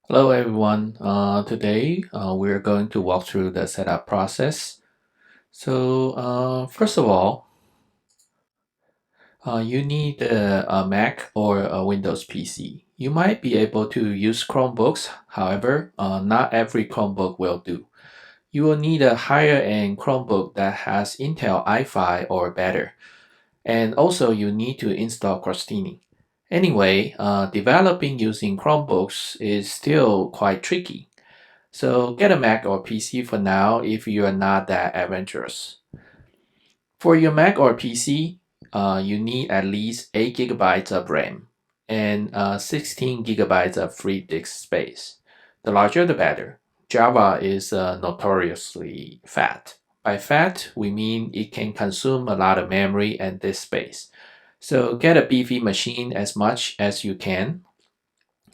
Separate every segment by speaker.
Speaker 1: Hello everyone. Today we're going to walk through the setup process. First of all, you need a Mac or a Windows PC. You might be able to use Chromebooks, however, not every Chromebook will do. You will need a higher end Chromebook that has Intel i5 or better. And also you need to install Crostini. Anyway, developing using Chromebooks is still quite tricky. So get a Mac or PC for now if you are not that adventurous. For your Mac or PC, you need at least 8 gigabytes of RAM and 16 gigabytes of free disk space. The larger the better. Java is notoriously fat. By fat, we mean it can consume a lot of memory and disk space. So get a beefy machine as much as you can.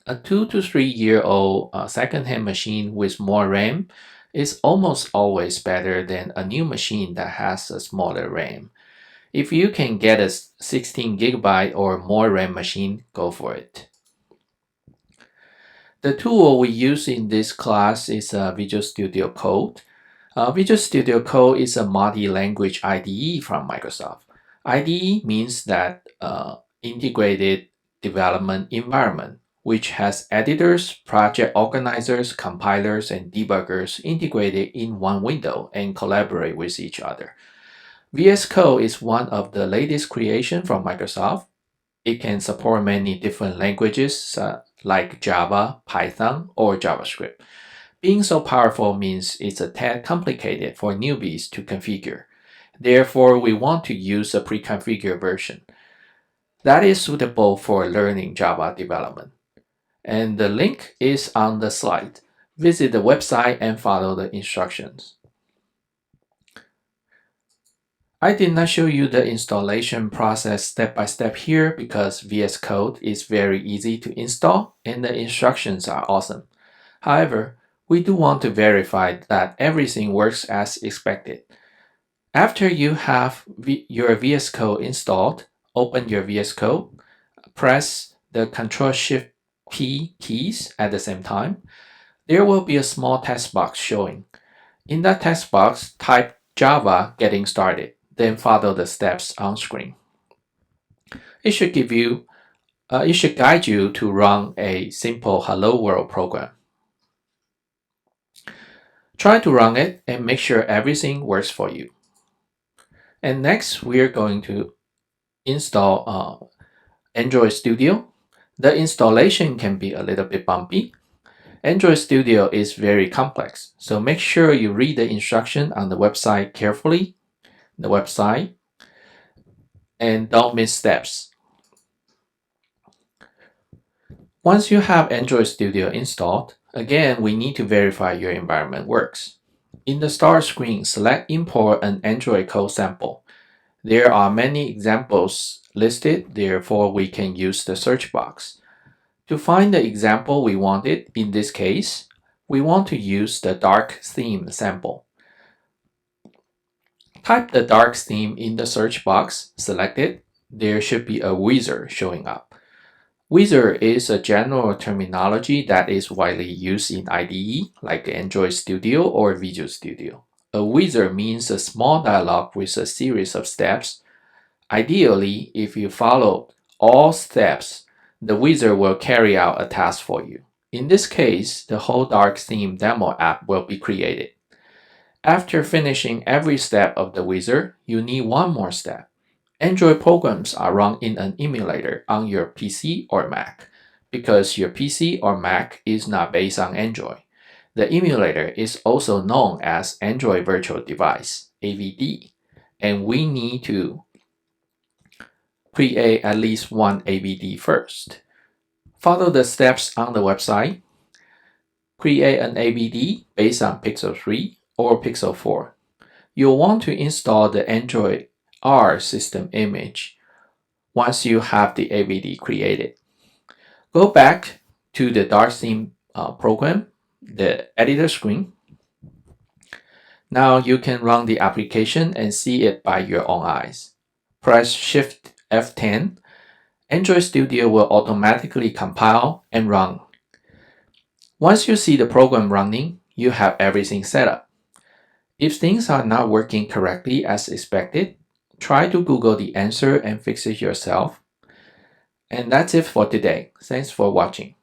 Speaker 1: A 2 to 3 year old second-hand machine with more RAM is almost always better than a new machine that has a smaller RAM. If you can get a 16 gigabyte or more RAM machine, go for it. The tool we use in this class is Visual Studio Code. Visual Studio Code is a multi-language IDE from Microsoft. IDE means that integrated development environment, which has editors, project organizers, compilers, and debuggers integrated in one window and collaborate with each other. VS Code is one of the latest creation from Microsoft. It can support many different languages like Java, Python, or JavaScript. Being so powerful means it's a tad complicated for newbies to configure. Therefore, we want to use a pre-configured version that is suitable for learning Java development. And the link is on the slide. Visit the website and follow the instructions. I did not show you the installation process step by step here because VS Code is very easy to install and the instructions are awesome. However, we do want to verify that everything works as expected. After you have your VS Code installed, open your VS Code, press the Ctrl-Shift-P keys at the same time. There will be a small text box showing. In that text box, type Java getting started, then follow the steps on screen. It should guide you to run a simple Hello World program. Try to run it and make sure everything works for you. And next, we're going to install Android Studio. The installation can be a little bit bumpy. Android Studio is very complex, so make sure you read the instruction on the website carefully, and don't miss steps. Once you have Android Studio installed, again, we need to verify your environment works. In the start screen, select Import an Android code sample. There are many examples listed, therefore we can use the search box. To find the example we wanted, in this case, we want to use the dark theme sample. Type the dark theme in the search box, select it. There should be a wizard showing up. Wizard is a general terminology that is widely used in IDE, like Android Studio or Visual Studio. A wizard means a small dialog with a series of steps. Ideally, if you follow all steps, the wizard will carry out a task for you. In this case, the whole dark theme demo app will be created. After finishing every step of the wizard, you need one more step. Android programs are run in an emulator on your PC or Mac. Because your PC or Mac is not based on Android, the emulator is also known as Android Virtual Device, AVD, and we need to create at least one AVD first. Follow the steps on the website. Create an AVD based on Pixel 3 or Pixel 4. You'll want to install the Android R system image once you have the AVD created. Go back to the dark theme program, the editor screen. Now you can run the application and see it by your own eyes. Press Shift F10. Android Studio will automatically compile and run. Once you see the program running, you have everything set up. If things are not working correctly as expected, try to Google the answer and fix it yourself. And that's it for today. Thanks for watching.